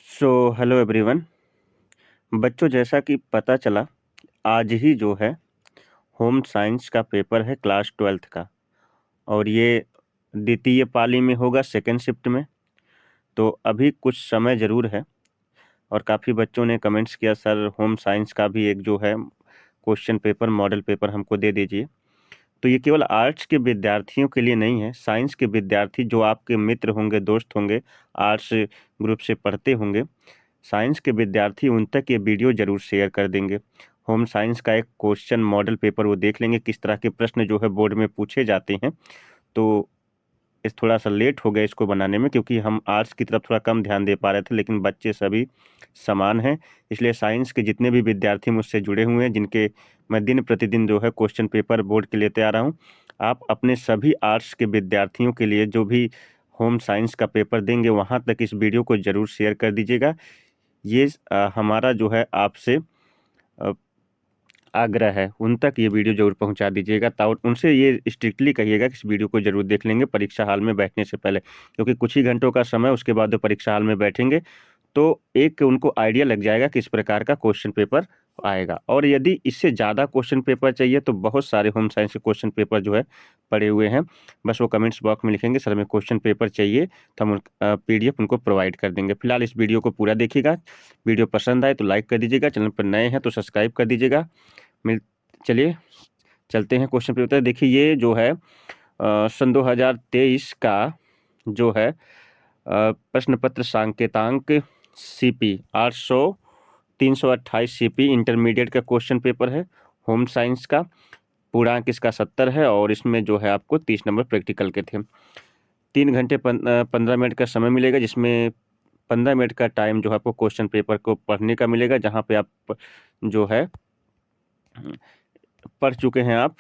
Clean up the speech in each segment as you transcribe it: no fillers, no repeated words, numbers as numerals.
Hello everyone. बच्चों, जैसा कि पता चला, आज ही जो है होम साइंस का पेपर है क्लास 12th का। और ये द्वितीय पाली में होगा, सेकेंड शिफ्ट में। तो अभी कुछ समय ज़रूर है। और काफ़ी बच्चों ने कमेंट्स किया, सर होम साइंस का भी एक जो है क्वेश्चन पेपर, मॉडल पेपर हमको दे दीजिए। तो ये केवल आर्ट्स के विद्यार्थियों के लिए नहीं है। साइंस के विद्यार्थी जो आपके मित्र होंगे, दोस्त होंगे, आर्ट्स ग्रुप से पढ़ते होंगे, साइंस के विद्यार्थी, उन तक ये वीडियो ज़रूर शेयर कर देंगे। होम साइंस का एक क्वेश्चन मॉडल पेपर वो देख लेंगे, किस तरह के प्रश्न जो है बोर्ड में पूछे जाते हैं। तो इस थोड़ा सा लेट हो गया इसको बनाने में, क्योंकि हम आर्ट्स की तरफ थोड़ा कम ध्यान दे पा रहे थे, लेकिन बच्चे सभी समान हैं। इसलिए साइंस के जितने भी विद्यार्थी मुझसे जुड़े हुए हैं, जिनके मैं दिन प्रतिदिन जो है क्वेश्चन पेपर बोर्ड के लेते आ रहा हूँ, आप अपने सभी आर्ट्स के विद्यार्थियों के लिए जो भी होम साइंस का पेपर देंगे, वहाँ तक इस वीडियो को ज़रूर शेयर कर दीजिएगा। ये हमारा जो है आपसे अ, आग्रह है, उन तक ये वीडियो ज़रूर पहुंचा दीजिएगा। और उनसे ये स्ट्रिक्टली कहिएगा कि इस वीडियो को ज़रूर देख लेंगे परीक्षा हॉल में बैठने से पहले, क्योंकि कुछ ही घंटों का समय, उसके बाद वो परीक्षा हॉल में बैठेंगे तो एक उनको आइडिया लग जाएगा किस प्रकार का क्वेश्चन पेपर आएगा। और यदि इससे ज़्यादा क्वेश्चन पेपर चाहिए तो बहुत सारे होम साइंस के क्वेश्चन पेपर जो है पड़े हुए हैं। बस वो कमेंट्स बॉक्स में लिखेंगे, सर हमें क्वेश्चन पेपर चाहिए, तो हम PDF उनको प्रोवाइड कर देंगे। फिलहाल इस वीडियो को पूरा देखिएगा। वीडियो पसंद आए तो लाइक कर दीजिएगा, चैनल पर नए हैं तो सब्सक्राइब कर दीजिएगा। मिल चलिए चलते हैं क्वेश्चन पेपर। देखिए, ये जो है सन 2023 का जो है प्रश्न पत्र सांकेतांक CP 800 328 CP इंटरमीडिएट का क्वेश्चन पेपर है होम साइंस का। पूर्णांक इसका 70 है और इसमें जो है आपको 30 नंबर प्रैक्टिकल के थे। 3 घंटे 15 मिनट का समय मिलेगा, जिसमें 15 मिनट का टाइम जो है आपको क्वेश्चन पेपर को पढ़ने का मिलेगा, जहाँ पे आप जो है पढ़ चुके हैं। आप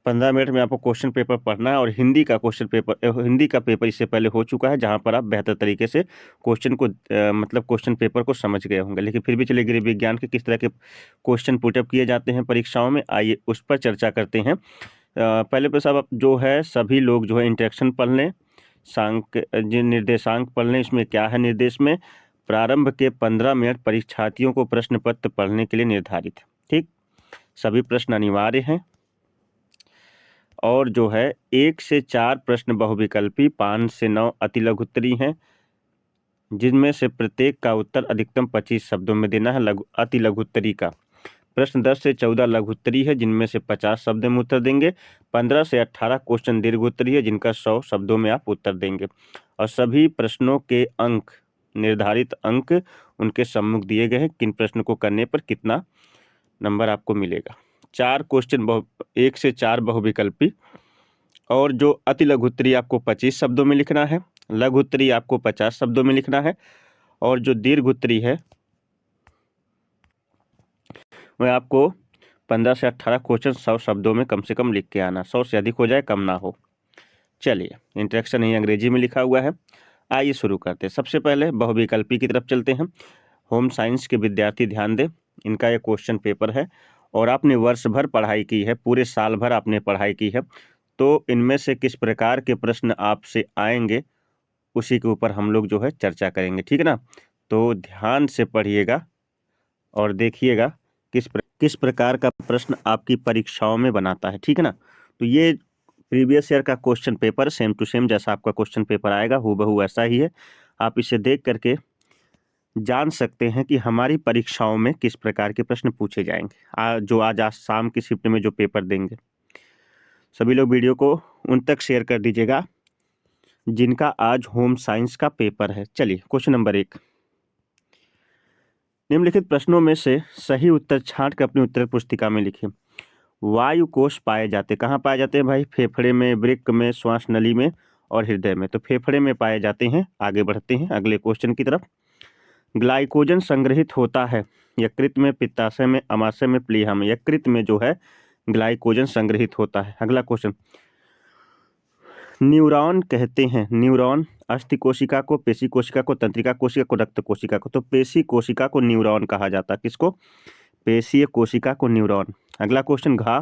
15 मिनट में आपको क्वेश्चन पेपर पढ़ना है। और हिंदी का क्वेश्चन पेपर, हिंदी का पेपर इससे पहले हो चुका है, जहां पर आप बेहतर तरीके से क्वेश्चन को मतलब क्वेश्चन पेपर को समझ गए होंगे। लेकिन फिर भी चलिए, गृह विज्ञान के किस तरह के क्वेश्चन पुटअप किए जाते हैं परीक्षाओं में, आइए उस पर चर्चा करते हैं। पहले तो सब जो है सभी लोग जो है इंट्रैक्शन पढ़ लें, निर्देशांक पढ़ लें। इसमें क्या है निर्देश में, प्रारंभ के 15 मिनट परीक्षार्थियों को प्रश्न पत्र पढ़ने के लिए निर्धारित। ठीक, सभी प्रश्न अनिवार्य हैं। और जो है 1 से 4 प्रश्न बहुविकल्पी, 5 से 9 अति लघुत्तरी हैं, जिनमें से प्रत्येक का उत्तर अधिकतम 25 शब्दों में देना है। अति लघुत्तरी का प्रश्न 10 से 14 लघुत्तरी है, जिनमें से 50 शब्दों में उत्तर देंगे। 15 से 18 क्वेश्चन दीर्घोत्तरी है, जिनका 100 शब्दों में आप उत्तर देंगे। और सभी प्रश्नों के अंक, निर्धारित अंक उनके सम्मुख दिए गए हैं, किन प्रश्न को करने पर कितना नंबर आपको मिलेगा। 4 क्वेश्चन 1 से 4 बहुविकल्पी, और जो अति लघुत्तरी आपको 25 शब्दों में लिखना है, लघुत्तरी आपको 50 शब्दों में लिखना है, और जो दीर्घोत्तरी है वह आपको 15 से 18 क्वेश्चन 100 शब्दों में कम से कम लिख के आना। 100 से अधिक हो जाए, कम ना हो। चलिए, इंट्रैक्शन ही अंग्रेजी में लिखा हुआ है। आइए शुरू करते हैं। सबसे पहले बहुविकल्पी की तरफ चलते हैं। होम साइंस के विद्यार्थी ध्यान दें, इनका एक क्वेश्चन पेपर है और आपने वर्ष भर पढ़ाई की है, पूरे साल भर आपने पढ़ाई की है। तो इनमें से किस प्रकार के प्रश्न आपसे आएंगे, उसी के ऊपर हम लोग जो है चर्चा करेंगे। ठीक है ना? तो ध्यान से पढ़िएगा और देखिएगा किस प्रकार का प्रश्न आपकी परीक्षाओं में बनाता है। ठीक है ना? तो ये प्रीवियस ईयर का question paper same to same जैसा आपका क्वेश्चन पेपर आएगा, हूबहू ऐसा ही है। आप इसे देख करके जान सकते हैं कि हमारी परीक्षाओं में किस प्रकार के प्रश्न पूछे जाएंगे। जो आज शाम की शिफ्ट में जो पेपर देंगे, सभी लोग वीडियो को उन तक शेयर कर दीजिएगा जिनका आज होम साइंस का पेपर है। चलिए, क्वेश्चन नंबर 1। निम्नलिखित प्रश्नों में से सही उत्तर छांट कर अपनी उत्तर पुस्तिका में लिखें। वायु कोष पाए जाते कहाँ पाए जाते हैं भाई? फेफड़े में, वृक्क में, श्वास नली में और हृदय में। तो फेफड़े में पाए जाते हैं। आगे बढ़ते हैं अगले क्वेश्चन की तरफ। ग्लाइकोजन संग्रहित होता है यकृत में, पित्ताशय में, अमाशय में, प्लीहा में। यकृत में जो है ग्लाइकोजन संग्रहित होता है। अगला क्वेश्चन, न्यूरॉन कहते हैं, न्यूरॉन अस्थि कोशिका को, पेशी कोशिका को, तंत्रिका कोशिका को, रक्त कोशिका को। तो पेशी कोशिका को न्यूरॉन कहा जाता है। किसको? पेशीय कोशिका को न्यूरॉन। अगला क्वेश्चन, घा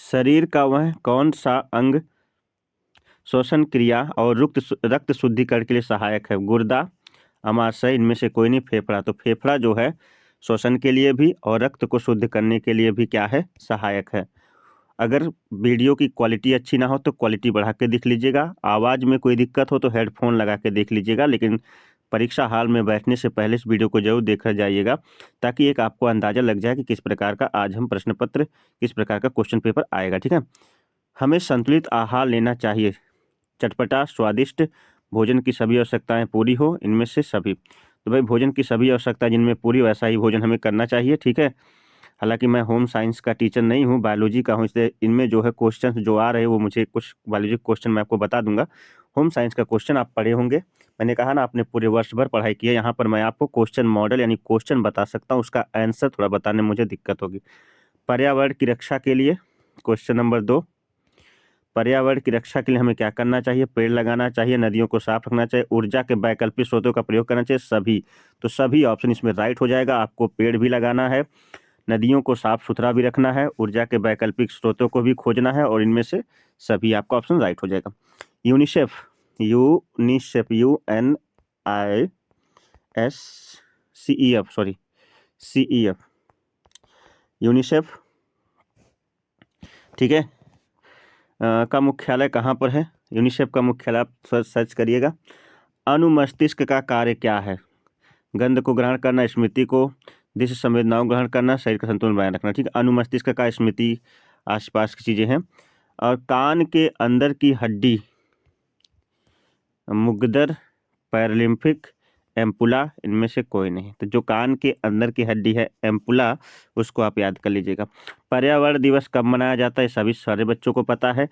शरीर का वह कौन सा अंग श्वसन क्रिया और रक्त शुद्धिकरण के लिए सहायक है? गुर्दा, अमाशय, इनमें से कोई नहीं। फेफड़ा। तो फेफड़ा जो है श्वसन के लिए भी और रक्त को शुद्ध करने के लिए भी क्या है? सहायक है। अगर वीडियो की क्वालिटी अच्छी ना हो तो क्वालिटी बढ़ा के देख लीजिएगा। आवाज़ में कोई दिक्कत हो तो हेडफोन लगा के देख लीजिएगा, लेकिन परीक्षा हॉल में बैठने से पहले इस वीडियो को जरूर देखा जाइएगा, ताकि एक आपको अंदाज़ा लग जाए कि किस प्रकार का आज हम प्रश्न पत्र, किस प्रकार का क्वेश्चन पेपर आएगा। ठीक है। हमें संतुलित आहार लेना चाहिए। चटपटा, स्वादिष्ट भोजन की सभी आवश्यकताएं पूरी हो, इनमें से सभी। तो भाई भोजन की सभी आवश्यकताएं जिनमें पूरी, वैसा ही भोजन हमें करना चाहिए। ठीक है। हालांकि मैं होम साइंस का टीचर नहीं हूँ, बायोलॉजी का हूँ, इसलिए इनमें जो है क्वेश्चन जो आ रहे हैं वो मुझे कुछ बायोलॉजी क्वेश्चन मैं आपको बता दूंगा। होम साइंस का क्वेश्चन आप पढ़े होंगे। मैंने कहा ना आपने पूरे वर्ष भर पढ़ाई की है, यहाँ पर मैं आपको क्वेश्चन मॉडल यानी क्वेश्चन बता सकता हूँ, उसका आंसर थोड़ा बताने में मुझे दिक्कत होगी। पर्यावरण की रक्षा के लिए क्वेश्चन नंबर 2, पर्यावरण की रक्षा के लिए हमें क्या करना चाहिए? पेड़ लगाना चाहिए, नदियों को साफ रखना चाहिए, ऊर्जा के वैकल्पिक स्रोतों का प्रयोग करना चाहिए, सभी। तो सभी ऑप्शन इसमें राइट हो जाएगा। आपको पेड़ भी लगाना है, नदियों को साफ सुथरा भी रखना है, ऊर्जा के वैकल्पिक स्रोतों को भी खोजना है, और इनमें से सभी आपका ऑप्शन राइट हो जाएगा। UNICEF, UNICEF, UNICEF, sorry CEF, UNICEF, ठीक है, का मुख्यालय कहाँ पर है? यूनिसेफ का मुख्यालय आप सर्च करिएगा। अनुमस्तिष्क का कार्य क्या है? गंध को ग्रहण करना, स्मृति को, दृश्य संवेदनाओं ग्रहण करना, शरीर का संतुलन बनाए रखना। ठीक है। अनुमस्तिष्क का स्मृति, आसपास की चीजें हैं। और कान के अंदर की हड्डी, मुगदर, पैरालिम्फिक, एम्पुला, इनमें से कोई नहीं। तो जो कान के अंदर की हड्डी है एम्पुला, उसको आप याद कर लीजिएगा। पर्यावरण दिवस कब मनाया जाता है? सभी सारे बच्चों को पता है।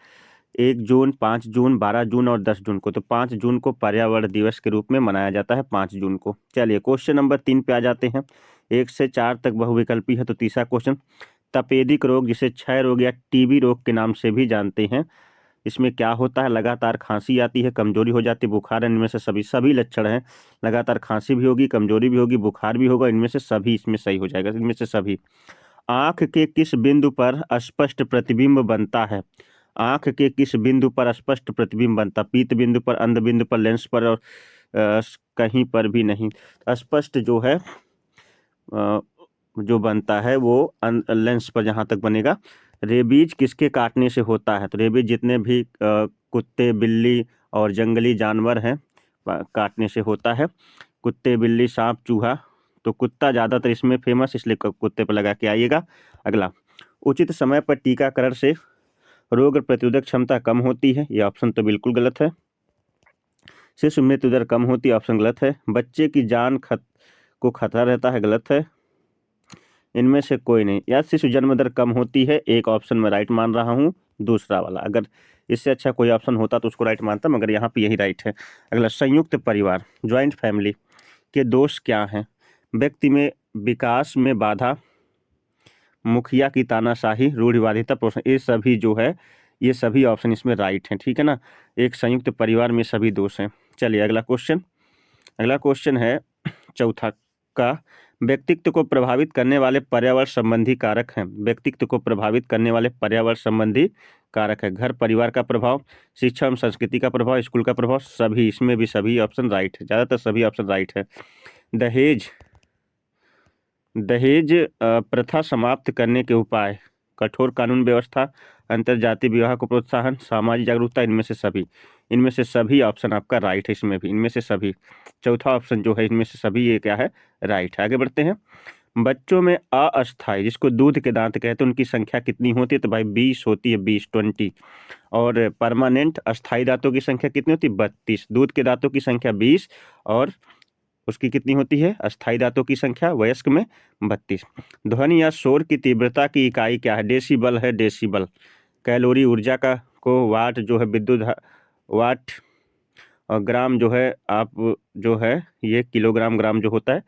1 जून, 5 जून, 12 जून और 10 जून को। तो 5 जून को पर्यावरण दिवस के रूप में मनाया जाता है, 5 जून को। चलिए क्वेश्चन नंबर 3 पे आ जाते हैं। 1 से 4 तक बहुविकल्पी है। तो तीसरा क्वेश्चन, तपेदिक रोग जिसे क्षय रोग या टीबी रोग के नाम से भी जानते हैं, इसमें क्या होता है? लगातार खांसी आती है, कमजोरी हो जाती है, बुखार, इनमें से सभी लक्षण हैं। लगातार खांसी भी होगी, कमजोरी भी होगी, बुखार भी होगा, इनमें से सभी इसमें सही हो जाएगा, इनमें से सभी। आंख के किस बिंदु पर स्पष्ट प्रतिबिंब बनता है? आंख के किस बिंदु पर स्पष्ट प्रतिबिंब बनता? पीत बिंदु पर, अंध बिंदु पर, लेंस पर, और कहीं पर भी नहीं। स्पष्ट जो है जो बनता है वो लेंस पर जहाँ तक बनेगा। रेबीज किसके काटने से होता है? तो रेबीज जितने भी कुत्ते, बिल्ली और जंगली जानवर हैं काटने से होता है। कुत्ते, बिल्ली, सांप, चूहा। तो कुत्ता ज़्यादातर इसमें फेमस, इसलिए कुत्ते पर लगा के आइएगा। अगला, उचित समय पर टीकाकरण से रोग प्रतिरोधक क्षमता कम होती है, यह ऑप्शन तो बिल्कुल गलत है। शिशु मृत्यु दर कम होती है, ऑप्शन गलत है। बच्चे की जान को खतरा रहता है, गलत है। इनमें से कोई नहीं। या शिशु जन्म दर कम होती है, एक ऑप्शन में राइट मान रहा हूँ, दूसरा वाला। अगर इससे अच्छा कोई ऑप्शन होता तो उसको राइट मानता, मगर यहाँ पे यही राइट है। अगला, संयुक्त परिवार, ज्वाइंट फैमिली के दोष क्या हैं? व्यक्ति में विकास में बाधा, मुखिया की तानाशाही, रूढ़िवादिता, पोषण, ये सभी जो है, ये सभी ऑप्शन इसमें राइट हैं। ठीक है ना। एक संयुक्त परिवार में सभी दोष हैं। चलिए अगला क्वेश्चन है चौथा का, व्यक्तित्व को प्रभावित करने वाले पर्यावरण संबंधी कारक हैं। व्यक्तित्व को प्रभावित करने वाले पर्यावरण संबंधी कारक है। घर परिवार का प्रभाव, शिक्षा एवं संस्कृति का प्रभाव, स्कूल का प्रभाव, सभी। इसमें भी सभी ऑप्शन राइट है, ज़्यादातर सभी ऑप्शन राइट है। दहेज प्रथा समाप्त करने के उपाय, कठोर कानून व्यवस्था, अंतरजातीय विवाह को प्रोत्साहन, सामाजिक जागरूकता, इनमें से सभी ऑप्शन आपका राइट है। इसमें भी इनमें से सभी, चौथा ऑप्शन जो है इनमें से सभी ये क्या है? राइट है। आगे बढ़ते हैं। बच्चों में अस्थाई, जिसको दूध के दांत कहते हैं, उनकी संख्या कितनी होती है? तो भाई 20 होती है, 20। और परमानेंट अस्थाई दांतों की संख्या कितनी होती है? 32। दूध के दांतों की संख्या 20 और उसकी कितनी होती है? अस्थाई दांतों की संख्या वयस्क में 32। ध्वनि या शोर की तीव्रता की इकाई क्या है? डेसिबल है, डेसिबल। कैलोरी, ऊर्जा का को, वाट जो है विद्युत, वाट, और ग्राम जो है आप जो है ये किलोग्राम, ग्राम जो होता है।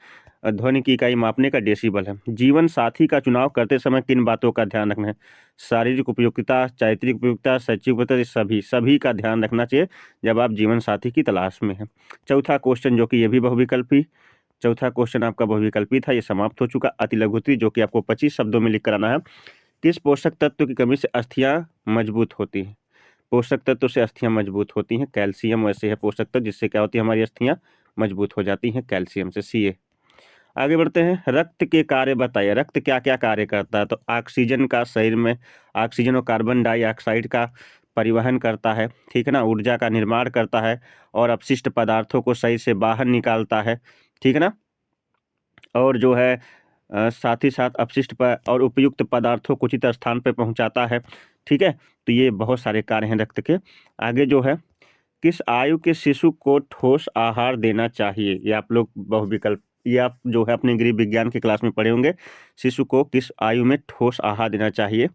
ध्वनि की इकाई मापने का डेसिबल है। जीवन साथी का चुनाव करते समय किन बातों का ध्यान रखना है? शारीरिक उपयुक्तता, चारित्रिक उपयुक्तता, शैक्षिक उपयुक्तता, सभी का ध्यान रखना चाहिए जब आप जीवन साथी की तलाश में हैं। चौथा क्वेश्चन जो कि ये भी बहुविकल्पी, चौथा क्वेश्चन आपका बहुविकल्पी था, ये समाप्त हो चुका। अति लघुत्री जो कि आपको 25 शब्दों में लिख कर आना है किस पोषक तत्व की कमी से अस्थियां मजबूत होती हैं? पोषक तत्व से अस्थियां मजबूत होती हैं। कैल्शियम वैसे है पोषक तत्व जिससे क्या होती है, हमारी अस्थियां मजबूत हो जाती हैं, कैल्शियम से। सी। आगे बढ़ते हैं, रक्त के कार्य बताइए। रक्त क्या क्या कार्य करता है? तो ऑक्सीजन का शरीर में ऑक्सीजन और कार्बन डाइऑक्साइड का परिवहन करता है, ठीक है ना, ऊर्जा का निर्माण करता है और अपशिष्ट पदार्थों को सही से बाहर निकालता है, ठीक है ना, और जो है साथ ही साथ अपशिष्ट और उपयुक्त पदार्थों को उचित स्थान पर पहुंचाता है, ठीक है। तो ये बहुत सारे कार्य हैं रक्त के। आगे जो है, किस आयु के शिशु को ठोस आहार देना चाहिए? ये आप लोग बहुविकल्प, ये आप जो है अपने गृह विज्ञान की क्लास में पढ़े होंगे। शिशु को किस आयु में ठोस आहार देना चाहिए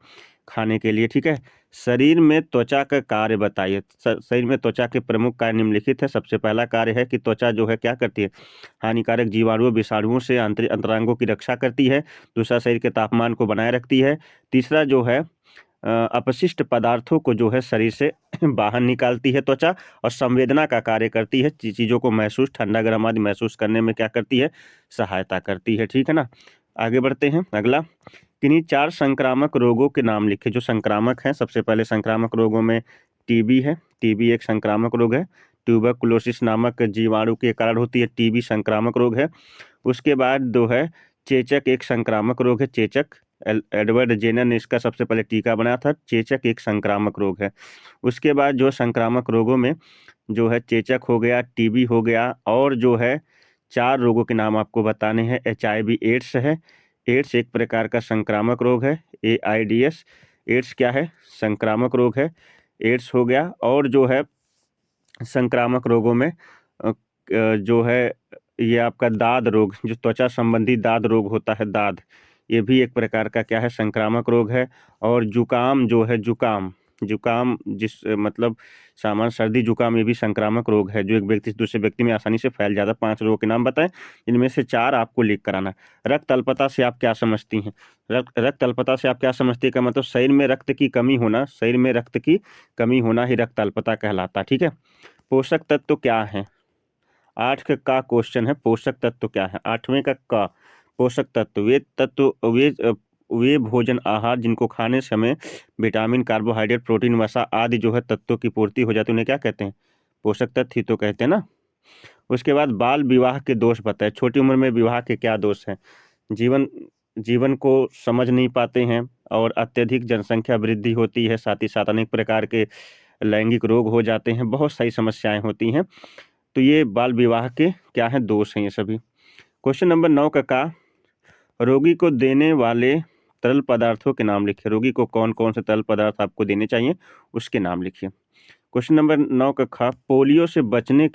खाने के लिए, ठीक है। शरीर में त्वचा का कार्य बताइए। शरीर में त्वचा के प्रमुख कार्य निम्नलिखित है। सबसे पहला कार्य है कि त्वचा जो है क्या करती है, हानिकारक जीवाणुओं विषाणुओं से अंतरांगों की रक्षा करती है। दूसरा, शरीर के तापमान को बनाए रखती है। तीसरा जो है, अपशिष्ट पदार्थों को जो है शरीर से बाहर निकालती है त्वचा, और संवेदना का कार्य करती है। चीज़ों को महसूस, ठंडा गर्म आदि महसूस करने में क्या करती है, सहायता करती है, ठीक है ना। आगे बढ़ते हैं, अगला, किन्हीं 4 संक्रामक रोगों के नाम लिखे जो संक्रामक हैं। सबसे पहले संक्रामक रोगों में टीबी है। टीबी एक संक्रामक रोग है। ट्यूबरकुलोसिस नामक जीवाणु के कारण होती है, टीबी संक्रामक रोग है। उसके बाद जो है, चेचक एक संक्रामक रोग है। चेचक, एडवर्ड जेनर ने इसका सबसे पहले टीका बनाया था। चेचक एक संक्रामक रोग है। उसके बाद जो संक्रामक रोगों में जो है, चेचक हो गया, टीबी हो गया, और जो है 4 रोगों के नाम आपको बताने हैं। HIV एड्स है। एड्स एक प्रकार का संक्रामक रोग है। AIDS, एड्स क्या है, संक्रामक रोग है। एड्स हो गया, और जो है संक्रामक रोगों में जो है, ये आपका दाद रोग, जो त्वचा संबंधी दाद रोग होता है, दाद, ये भी एक प्रकार का क्या है, संक्रामक रोग है। और जुकाम जो है, जुकाम, जुकाम जिस मतलब सामान्य सर्दी जुकाम, ये भी संक्रामक रोग है जो एक व्यक्ति से दूसरे व्यक्ति में आसानी से फैल जाता है। 5 रोगों के नाम बताएं, इनमें से 4 आपको लिख कराना। रक्त अल्पता से आप क्या समझती हैं? रक्त अल्पता से आप क्या समझती है का मतलब शरीर में रक्त की कमी होना, शरीर में रक्त की कमी होना ही रक्त अल्पता कहलाता है, ठीक है। पोषक तत्व क्या है? 8 का क्वेश्चन है, पोषक तत्व क्या है? 8वें का पोषक तत्व, वे भोजन आहार जिनको खाने समय विटामिन, कार्बोहाइड्रेट, प्रोटीन, वसा आदि जो है तत्वों की पूर्ति हो जाती है, उन्हें क्या कहते हैं? पोषक तत्व ही तो कहते हैं ना। उसके बाद बाल विवाह के दोष बताए। छोटी उम्र में विवाह के क्या दोष हैं? जीवन जीवन को समझ नहीं पाते हैं, और अत्यधिक जनसंख्या वृद्धि होती है, साथ ही साथ अनेक प्रकार के लैंगिक रोग हो जाते हैं, बहुत सारी समस्याएं होती हैं। तो ये बाल विवाह के क्या है, दोष हैं ये सभी। क्वेश्चन नंबर 9 का रोगी को देने वाले तरल पदार्थों के नाम लिखिए। रोगी को कौन कौन से तरल पदार्थ आपको देने चाहिए, उसके नाम लिखिए। क्वेश्चन नंबर 9 का पोलियो से बचाने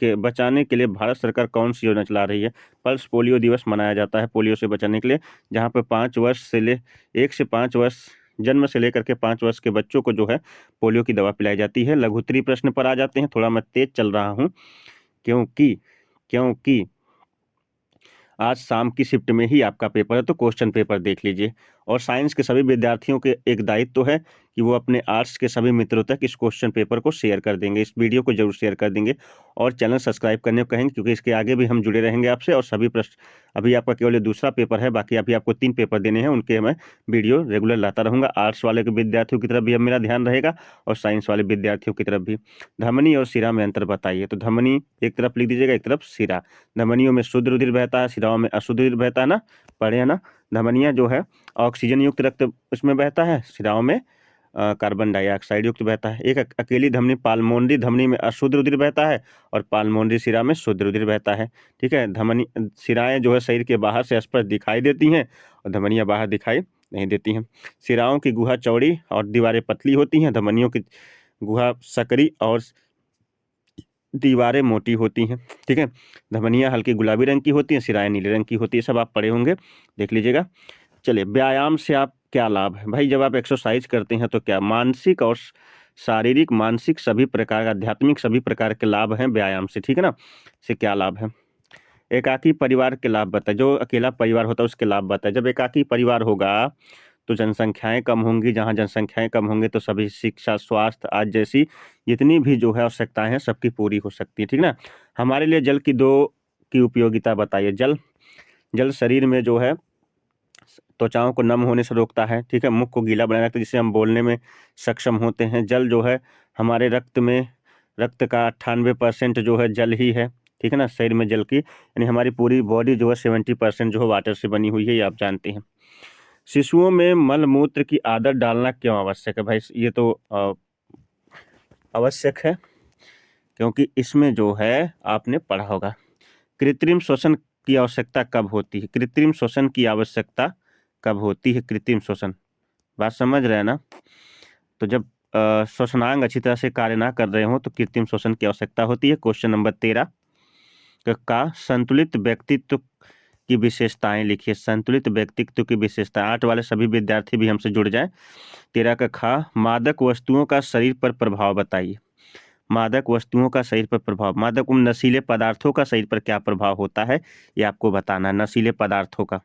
के लिए भारत सरकार कौन सी योजना चला रही है? पल्स पोलियो दिवस मनाया जाता है पोलियो से बचाने के लिए, जहाँ पर 1 से 5 वर्ष, जन्म से लेकर के 5 वर्ष के बच्चों को जो है पोलियो की दवा पिलाई जाती है। लघु उत्तरीय प्रश्न पर आ जाते हैं। थोड़ा मैं तेज चल रहा हूँ, क्योंकि आज शाम की शिफ्ट में ही आपका पेपर है, तो क्वेश्चन पेपर देख लीजिए। और साइंस के सभी विद्यार्थियों के एक दायित्व तो है कि वो अपने आर्ट्स के सभी मित्रों तक इस क्वेश्चन पेपर को शेयर कर देंगे, इस वीडियो को जरूर शेयर कर देंगे, और चैनल सब्सक्राइब करने को कहेंगे, क्योंकि इसके आगे भी हम जुड़े रहेंगे आपसे। और सभी प्रश्न, अभी आपका केवल ये दूसरा पेपर है, बाकी अभी आपको 3 पेपर देने हैं, उनके मैं वीडियो रेगुलर लाता रहूँगा। आर्ट्स वाले के विद्यार्थियों की तरफ भी अब मेरा ध्यान रहेगा, और साइंस वाले विद्यार्थियों की तरफ भी। धमनी और शिरा में अंतर बताइए। तो धमनी एक तरफ लिख दीजिएगा, एक तरफ शिरा। धमनियों में शुद्ध रुधिर बहता है, शिराओं में अशुद्ध रुधिर बहता है ना, पढ़े है ना। धमनियाँ जो है ऑक्सीजन युक्त रक्त उसमें बहता है, शिराओं में कार्बन डाइऑक्साइड युक्त बहता है। एक अकेली धमनी पाल्मोनरी धमनी में अशुद्ध रुधिर बहता है, और पाल्मोनरी शिरा में शुद्ध रुधिर बहता है, ठीक है। धमनी शिराएं जो है शरीर के बाहर से स्पष्ट दिखाई देती हैं, और धमनियाँ बाहर दिखाई नहीं देती हैं। शिराओं की गुहा चौड़ी और दीवारें पतली होती हैं। धमनियों की गुहा सकरी और दीवारें मोटी होती हैं, ठीक है। धमनियाँ हल्की गुलाबी रंग की होती हैं, शिराएं नीले रंग की होती है। सब आप पढ़े होंगे, देख लीजिएगा। चलिए, व्यायाम से आप क्या लाभ है? भाई जब आप एक्सरसाइज करते हैं तो क्या मानसिक और शारीरिक, मानसिक सभी प्रकार, आध्यात्मिक सभी प्रकार के लाभ हैं व्यायाम से, ठीक है ना। से क्या लाभ है? एकाकी परिवार के लाभ बताए। जो अकेला परिवार होता है उसके लाभ बताए। जब एकाकी परिवार होगा तो जनसंख्याएं कम होंगी, जहाँ जनसंख्याएं कम होंगे तो सभी शिक्षा, स्वास्थ्य आज जैसी जितनी भी जो है आवश्यकताएं हैं सबकी पूरी हो सकती है, ठीक ना। हमारे लिए जल की 2 की उपयोगिता बताइए। जल शरीर में जो है त्वचाओं को नम होने से रोकता है, ठीक है। मुख को गीला बनाए रखता है जिससे हम बोलने में सक्षम होते हैं। जल जो है हमारे रक्त में, रक्त का 98% जो है जल ही है, ठीक है ना। शरीर में जल की यानी हमारी पूरी बॉडी जो है 70% जो है वाटर से बनी हुई है, ये आप जानते हैं। शिशुओं में मल मूत्र की आदत डालना क्यों आवश्यक है? भाई ये तो आवश्यक है क्योंकि इसमें जो है आपने पढ़ा होगा कृत्रिम श्वसन की आवश्यकता कब होती है। कृत्रिम श्वसन की आवश्यकता कब होती है? कृत्रिम श्वसन, बात समझ रहे हैं ना। तो जब श्वसनांग अच्छी तरह से कार्य ना कर रहे हो तो कृत्रिम श्वसन की आवश्यकता होती है। क्वेश्चन नंबर 13 का संतुलित व्यक्तित्व की विशेषताएं लिखिए। संतुलित व्यक्तित्व की विशेषताएं, 8 वाले सभी विद्यार्थी भी हमसे जुड़ जाएं। 13 का खा मादक वस्तुओं का शरीर पर प्रभाव बताइए। मादक वस्तुओं का शरीर पर प्रभाव, मादक नशीले पदार्थों का शरीर पर क्या प्रभाव होता है ये आपको बताना है, नशीले पदार्थों का।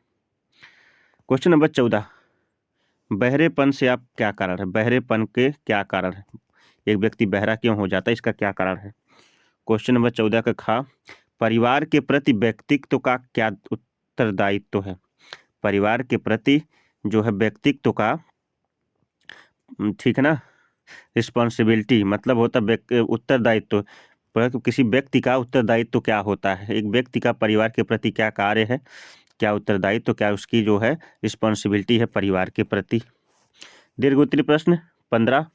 क्वेश्चन नंबर 14 बहरेपन से आप क्या कारण है? बहरेपन के क्या कारण है? एक व्यक्ति बहरा क्यों हो जाता है, इसका क्या कारण है? क्वेश्चन नंबर 14 का खा परिवार के प्रति व्यक्तित्व का क्या उत्तरदायित्व है? परिवार के प्रति जो है व्यक्तित्व का, ठीक है ना, रिस्पॉन्सिबिलिटी मतलब होता है उत्तरदायित्व। पर किसी व्यक्ति का उत्तरदायित्व क्या होता है? एक व्यक्ति का परिवार के प्रति क्या कार्य है, क्या उत्तरदायित्व, क्या उसकी जो है रिस्पॉन्सिबिलिटी है परिवार के प्रति। दीर्घ उत्तरीय प्रश्न 15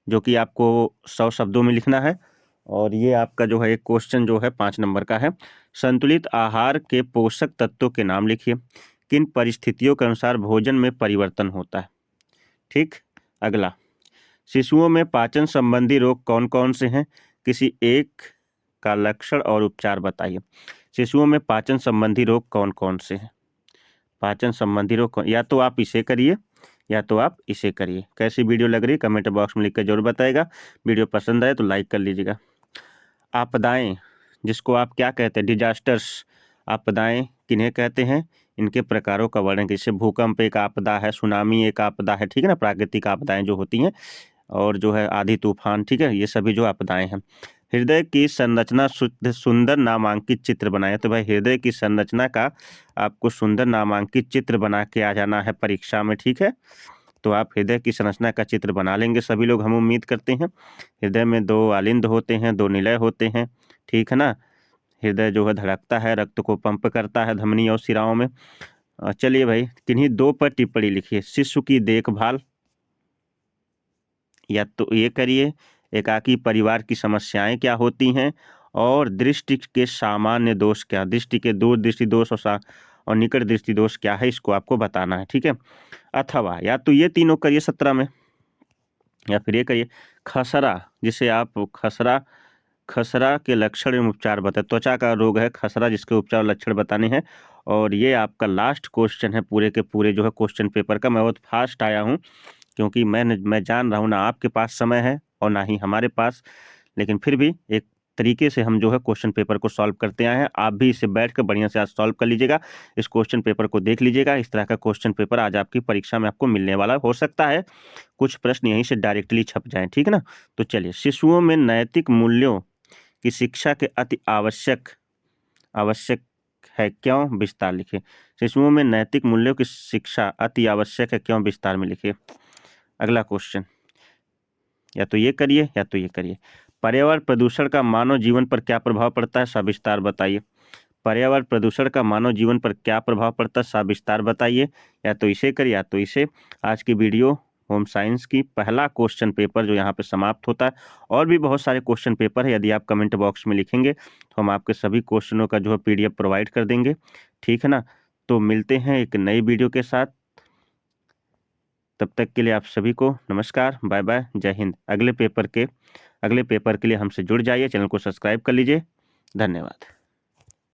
जो कि आपको 100 शब्दों में लिखना है और ये आपका जो है एक क्वेश्चन जो है 5 नंबर का है। संतुलित आहार के पोषक तत्वों के नाम लिखिए। किन परिस्थितियों के अनुसार भोजन में परिवर्तन होता है? ठीक। अगला, शिशुओं में पाचन संबंधी रोग कौन कौन से हैं? किसी एक का लक्षण और उपचार बताइए। शिशुओं में पाचन संबंधी रोग कौन कौन से हैं? पाचन संबंधी रोग या तो आप इसे करिए या तो आप इसे करिए। कैसी वीडियो लग रही है कमेंट बॉक्स में लिख कर जरूर बताएगा। वीडियो पसंद आए तो लाइक कर लीजिएगा। आपदाएं, जिसको आप क्या कहते हैं, डिजास्टर्स, आपदाएं किन्हें कहते हैं? इनके प्रकारों का वर्णन। जैसे भूकंप एक आपदा है, सुनामी एक आपदा है, ठीक है ना, प्राकृतिक आपदाएं जो होती हैं, और जो है आधी तूफान, ठीक है, ये सभी जो आपदाएं हैं। हृदय की संरचना शुद्ध सुंदर नामांकित चित्र बनाए। तो भाई हृदय की संरचना का आपको सुंदर नामांकित चित्र बना के आ जाना है परीक्षा में, ठीक है। तो आप हृदय की संरचना का चित्र बना लेंगे सभी लोग, हम उम्मीद करते हैं। हृदय में 2 आलिंद होते हैं, 2 निलय होते हैं, ठीक है ना। हृदय जो है धड़कता है, रक्त को पंप करता है धमनी और शिराओं में। चलिए भाई, किन्हीं 2 पर टिप्पणी लिखिए। शिशु की देखभाल, या तो ये करिए एकाकी परिवार की समस्याएं क्या होती हैं, और दृष्टि के सामान्य दोष क्या, दृष्टि के दूर दृष्टि दोष और निकट दृष्टि दोष क्या है, इसको आपको बताना है, ठीक है। अथवा या तो ये तीनों करिए 17 में, या फिर ये करिए खसरा, जिसे आप खसरा, खसरा के लक्षण एवं उपचार बताए। त्वचा का रोग है खसरा जिसके उपचार और लक्षण बताने हैं। और ये आपका लास्ट क्वेश्चन है पूरे के पूरे जो है क्वेश्चन पेपर का। मैं बहुत फास्ट आया हूँ क्योंकि मैं जान रहा हूँ ना आपके पास समय है और ना ही हमारे पास, लेकिन फिर भी एक तरीके से हम जो है क्वेश्चन पेपर को सॉल्व करते आए हैं। आप भी इसे बैठ कर बढ़िया से आज सॉल्व कर लीजिएगा, इस क्वेश्चन पेपर को देख लीजिएगा। इस तरह का क्वेश्चन पेपर आज आपकी परीक्षा में आपको मिलने वाला हो सकता है, कुछ प्रश्न यहीं से डायरेक्टली छप जाएं, ठीक है ना। तो चलिए, शिशुओं में नैतिक मूल्यों की शिक्षा के अति आवश्यक आवश्यक है, क्यों? विस्तार लिखिए। शिशुओं में नैतिक मूल्यों की शिक्षा अति आवश्यक है, क्यों? विस्तार में लिखिए। अगला क्वेश्चन, या तो ये करिए या तो ये करिए। पर्यावरण प्रदूषण का मानव जीवन पर क्या प्रभाव पड़ता है, सविस्तार बताइए। पर्यावरण प्रदूषण का मानव जीवन पर क्या प्रभाव पड़ता है, सविस्तार बताइए। या तो इसे करिए या तो इसे। आज की वीडियो होम साइंस की पहला क्वेश्चन पेपर जो यहाँ पे समाप्त होता है। और भी बहुत सारे क्वेश्चन पेपर है, यदि आप कमेंट बॉक्स में लिखेंगे तो हम आपके सभी क्वेश्चनों का जो है PDF प्रोवाइड कर देंगे, ठीक है ना। तो मिलते हैं एक नई वीडियो के साथ, तब तक के लिए आप सभी को नमस्कार, बाय बाय, जय हिंद। अगले पेपर के लिए हमसे जुड़ जाइए, चैनल को सब्सक्राइब कर लीजिए। धन्यवाद।